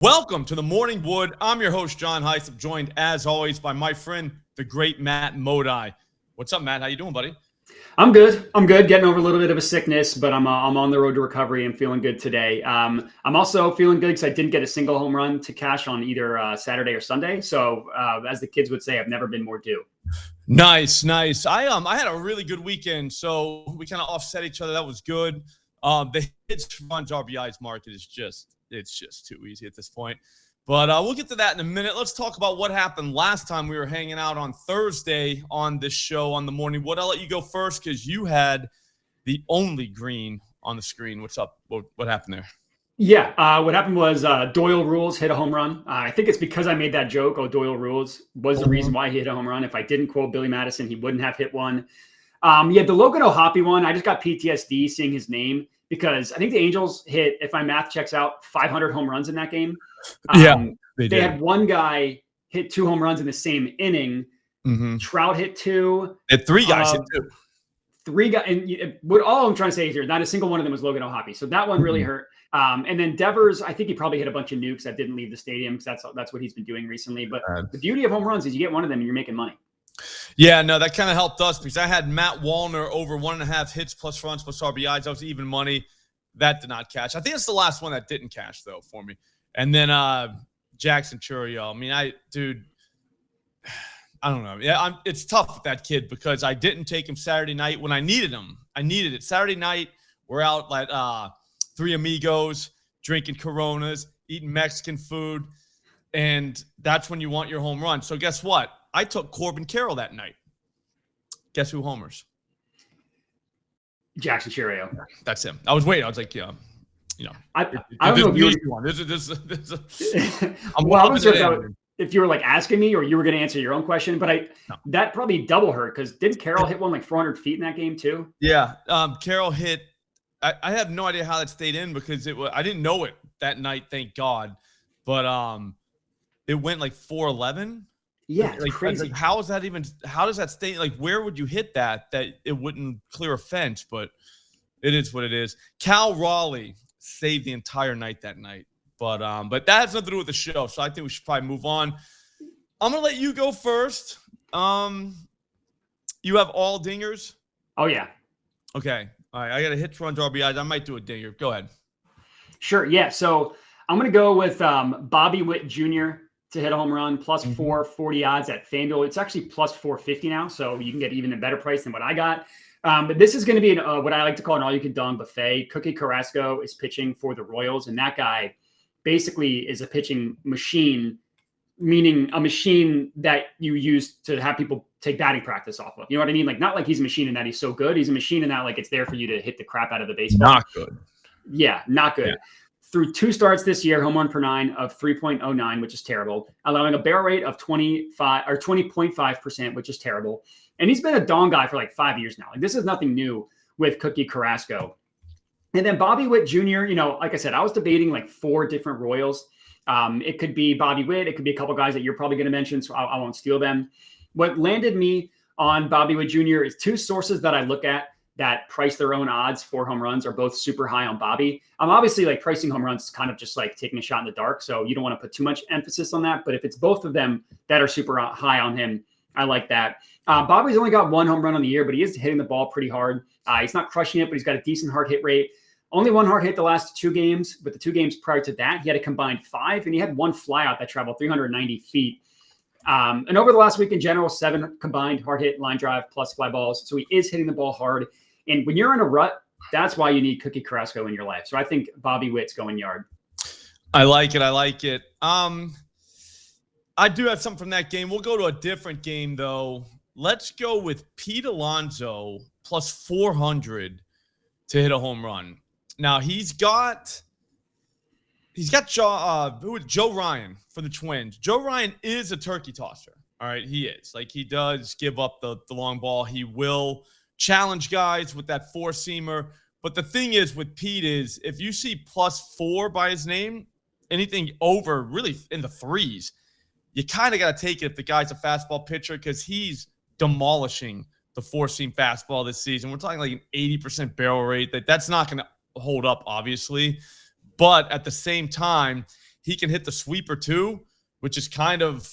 Welcome to the Morning Wood. I'm your host, John Heiss. I'm joined, as always, by my friend, the great Matt Modi. What's up, Matt? How you doing, buddy? I'm good. I'm good. Getting over a little bit of a sickness, but I'm on the road to recovery. I'm feeling good today. I'm also feeling good because I didn't get a single home run to cash on either Saturday or Sunday. So, as the kids would say, I've never been more due. Nice. I had a really good weekend, so we kind of offset each other. That was good. The hits, runs, RBIs market is just too easy at this point. But we'll get to that in a minute. Let's talk about what happened last time we were hanging out on Thursday on this show on the Morning Wood. I'll let you go first because you had the only green on the screen. What's up? What happened there? Yeah, what happened was Doyle Rules hit a home run. I think it's because I made that joke. Oh, Doyle Rules was the reason why he hit a home run. If I didn't quote Billy Madison, he wouldn't have hit one. The Logan O'Hoppe one, I just got PTSD seeing his name because I think the Angels hit, if my math checks out, 500 home runs in that game. They had one guy hit 2 home runs in the same inning. Mm-hmm. Trout hit 2. They had 3 guys hit 2. 3 guys, and what all I'm trying to say here, not a single one of them was Logan O'Hoppe. So that one really hurt. And then Devers, I think he probably hit a bunch of nukes that didn't leave the stadium because that's what he's been doing recently. But the beauty of home runs is you get one of them and you're making money. Yeah, no, that kind of helped us because I had Matt Wallner over 1.5 hits plus runs plus RBIs. That was even money. That did not cash. I think it's the last one that didn't cash, though, for me. And then Jackson Chourio. I mean, I don't know. Yeah, it's tough with that kid because I didn't take him Saturday night when I needed him. I needed it. Saturday night, we're out at Three Amigos, drinking Coronas, eating Mexican food, and that's when you want your home run. So guess what? I took Corbin Carroll that night. Guess who homers? Jackson Chourio. That's him. I was waiting. I was like, yeah. I don't know if you were. Well, I was if you were like asking me or you were going to answer your own question, but that probably double hurt because didn't Carroll hit one like 400 feet in that game too? Yeah, Carroll hit. I have no idea how that stayed in because I didn't know it that night, thank God, but it went like 411. Yeah, it's crazy. Like, how does that stay? Like, where would you hit that it wouldn't clear a fence? But it is what it is. Cal Raleigh saved the entire night that night. But that has nothing to do with the show, so I think we should probably move on. I'm gonna let you go first. You have all dingers? Oh yeah. Okay. All right. I got a hits, runs, RBIs. I might do a dinger. Go ahead. Sure. Yeah. So I'm gonna go with Bobby Witt Jr. to hit a home run plus 440 odds at FanDuel. It's actually plus 450 now, so you can get even a better price than what I got. But this is going to be what I like to call an all-you-can-dong buffet. Cookie Carrasco is pitching for the Royals, and that guy basically is a pitching machine, meaning a machine that you use to have people take batting practice off of. You know what I mean? Like, not like he's a machine in that he's so good. He's a machine in that, like, it's there for you to hit the crap out of the baseball. Not good. Yeah, not good. Yeah. Through 2 starts this year, home run per 9 of 3.09, which is terrible, allowing a barrel rate of 20.5%, which is terrible. And he's been a dong guy for like 5 years now. Like, this is nothing new with Cookie Carrasco. And then Bobby Witt Jr., like I said, I was debating like 4 different Royals. It could be Bobby Witt. It could be a couple guys that you're probably going to mention, so I won't steal them. What landed me on Bobby Witt Jr. is 2 sources that I look at that price their own odds for home runs are both super high on Bobby. I'm obviously like pricing home runs is kind of just like taking a shot in the dark. So you don't want to put too much emphasis on that. But if it's both of them that are super high on him, I like that. Bobby's only got 1 home run on the year, but he is hitting the ball pretty hard. He's not crushing it, but he's got a decent hard hit rate. Only 1 hard hit the last 2 games, but the 2 games prior to that, he had a combined 5, and he had 1 flyout that traveled 390 feet. And over the last week in general, 7 combined hard hit, line drive, plus fly balls. So he is hitting the ball hard. And when you're in a rut, that's why you need Cookie Carrasco in your life. So I think Bobby Witt's going yard. I like it. I do have something from that game. We'll go to a different game, though. Let's go with Pete Alonso plus 400 to hit a home run. Now, he's got Joe Ryan for the Twins. Joe Ryan is a turkey tosser. All right, he is. Like, he does give up the long ball. He will challenge guys with that 4-seamer. But the thing is with Pete is if you see plus 4 by his name, anything over really in the 3s, you kind of got to take it if the guy's a fastball pitcher because he's demolishing the 4-seam fastball this season. We're talking like an 80% barrel rate. That's not going to hold up, obviously. But at the same time, he can hit the sweeper too, which is kind of,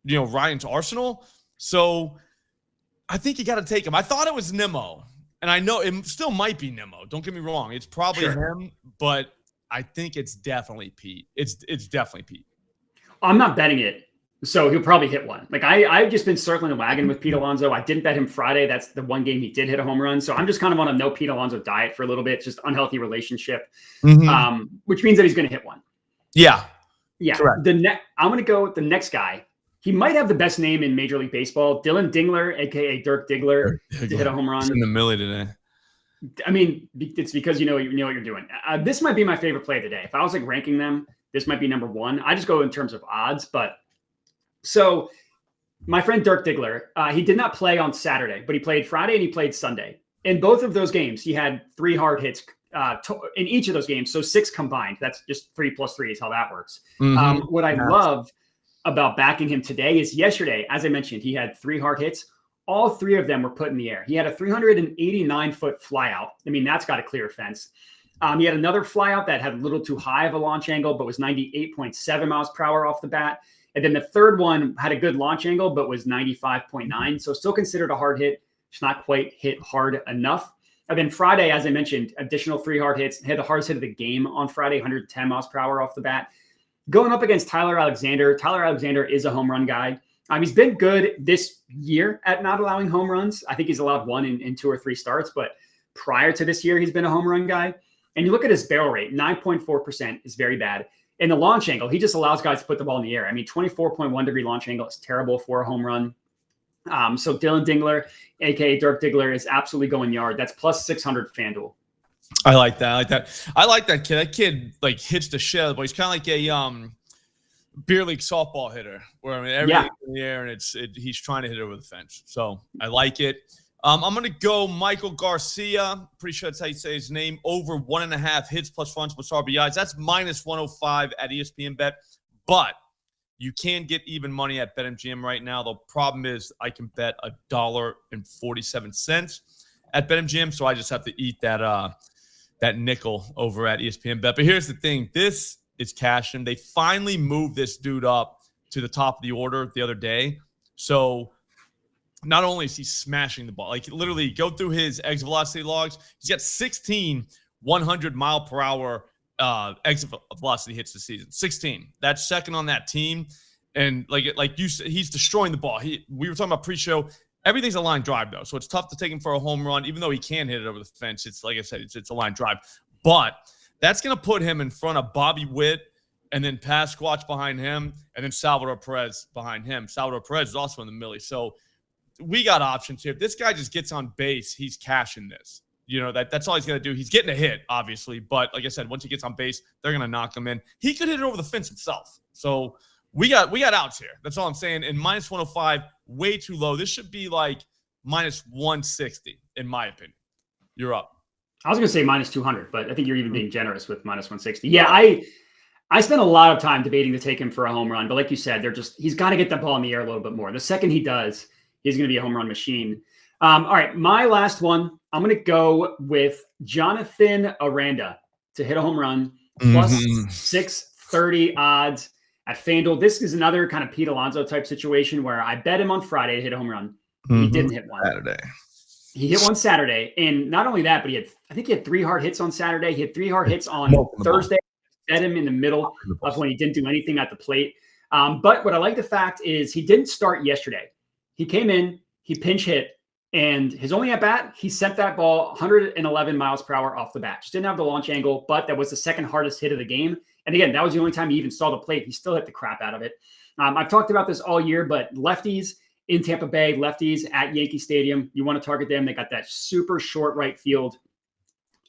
Ryan's arsenal. So I think you got to take him. I thought it was Nimmo, and I know it still might be Nimmo. Don't get me wrong. It's probably him, but I think it's definitely Pete. It's definitely Pete. I'm not betting it, so he'll probably hit one. Like I've just been circling the wagon with Pete Alonso. I didn't bet him Friday. That's the one game he did hit a home run. So I'm just kind of on a no Pete Alonso diet for a little bit, just unhealthy relationship, which means that he's going to hit one. Yeah. Correct. I'm going to go with the next guy. He might have the best name in Major League Baseball, Dylan Dingler, aka Dirk Diggler, to hit a home run. He's in the millie today. I mean, it's because you know what you're doing. This might be my favorite play of the day. If I was like ranking them, this might be number one. I just go in terms of odds. But so my friend Dirk Diggler, he did not play on Saturday, but he played Friday and he played Sunday. In both of those games, he had 3 hard hits in each of those games. So 6 combined. That's just 3 + 3 is how that works. What I love about backing him today is yesterday, as I mentioned, he had 3 hard hits. All 3 of them were put in the air. He had a 389-foot flyout. I mean, that's got a clear fence. He had another flyout that had a little too high of a launch angle, but was 98.7 miles per hour off the bat. And then the third one had a good launch angle, but was 95.9. So still considered a hard hit. It's not quite hit hard enough. And then Friday, as I mentioned, additional 3 hard hits. Had the hardest hit of the game on Friday, 110 miles per hour off the bat. Going up against Tyler Alexander. Tyler Alexander is a home run guy. He's been good this year at not allowing home runs. I think he's allowed 1 in 2 or 3 starts, but prior to this year, he's been a home run guy. And you look at his barrel rate, 9.4% is very bad. And the launch angle, he just allows guys to put the ball in the air. I mean, 24.1 degree launch angle is terrible for a home run. So Dylan Dingler, aka Dirk Diggler, is absolutely going yard. That's plus 600 FanDuel. I like that. I like that kid. That kid like hits the shit out of the ball. He's kind of like a beer league softball hitter, where I mean everything's in the air and he's trying to hit it over the fence. So I like it. I'm gonna go Michael Garcia. Pretty sure that's how you say his name. Over 1.5 hits plus runs plus RBIs. That's minus 105 at ESPN Bet. But you can get even money at BetMGM right now. The problem is I can bet $1.47 at BetMGM, so I just have to eat that nickel over at ESPN Bet. But here's the thing: this is cashing. They finally moved this dude up to the top of the order the other day. So not only is he smashing the ball, like literally go through his exit velocity logs. He's got 16 100-mile-per-hour exit velocity hits this season. 16. That's second on that team. And like you said, he's destroying the ball. We were talking about pre-show. Everything's a line drive, though. So it's tough to take him for a home run, even though he can hit it over the fence. It's like I said, it's a line drive. But that's going to put him in front of Bobby Witt and then Pasquatch behind him and then Salvador Perez behind him. Salvador Perez is also in the millie. So we got options here. If this guy just gets on base, he's cashing this. That's all he's going to do. He's getting a hit, obviously. But like I said, once he gets on base, they're going to knock him in. He could hit it over the fence himself. So we got outs here. That's all I'm saying. And minus 105, way too low. This should be like minus 160, in my opinion. You're up. I was going to say minus 200, but I think you're even being generous with minus 160. Yeah, I spent a lot of time debating to take him for a home run. But like you said, he's got to get that ball in the air a little bit more. The second he does, he's going to be a home run machine. All right, my last one, I'm going to go with Jonathan Aranda to hit a home run, plus 630 odds at FanDuel. This is another kind of Pete Alonso type situation where I bet him on Friday to hit a home run. He didn't hit one. Saturday. He hit one Saturday. And not only that, but I think he had 3 hard hits on Saturday. He had 3 hard hits on Thursday. Bet him in the middle of when he didn't do anything at the plate. But what I like the fact is he didn't start yesterday. He came in, he pinch hit, and his only at bat, he sent that ball 111 miles per hour off the bat. Just didn't have the launch angle, but that was the second hardest hit of the game. And again, that was the only time he even saw the plate. He still hit the crap out of it. I've talked about this all year, but lefties in Tampa Bay, lefties at Yankee Stadium, you want to target them. They got that super short right field.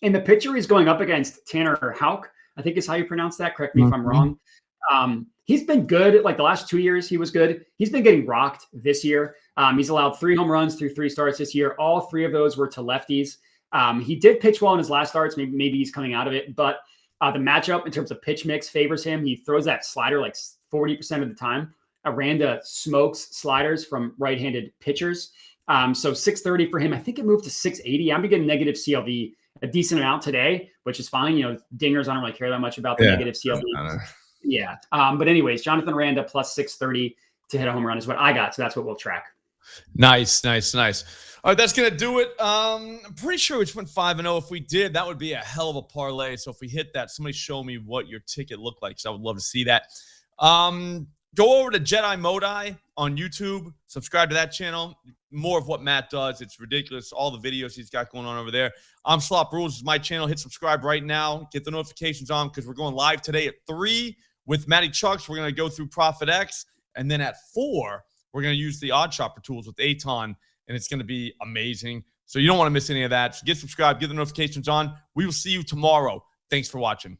And the pitcher is going up against Tanner Houck, I think is how you pronounce that. Correct me if I'm wrong. He's been good. Like the last 2 years, he was good. He's been getting rocked this year. He's allowed 3 home runs through 3 starts this year. All 3 of those were to lefties. He did pitch well in his last starts. Maybe he's coming out of it. But the matchup in terms of pitch mix favors him. He throws that slider like 40% of the time. Aranda smokes sliders from right-handed pitchers. So 630 for him. I think it moved to 680. I'm getting negative CLV a decent amount today, which is fine. Dingers, I don't really care that much about the negative CLV. Yeah. But anyways, Jonathan Randa plus 630 to hit a home run is what I got. So that's what we'll track. Nice. All right, that's gonna do it. I'm pretty sure we just went 5-0. If we did, that would be a hell of a parlay. So if we hit that, somebody show me what your ticket looked like. So I would love to see that. Go over to Jedi Modi on YouTube. Subscribe to that channel. More of what Matt does. It's ridiculous. All the videos he's got going on over there. I'm Slop Rules. This is my channel. Hit subscribe right now. Get the notifications on because we're going live today at 3 with Matty Chucks. We're going to go through Profit X. And then at 4, we're going to use the Odd Shopper tools with Aton. And it's going to be amazing. So you don't want to miss any of that. So get subscribed. Get the notifications on. We will see you tomorrow. Thanks for watching.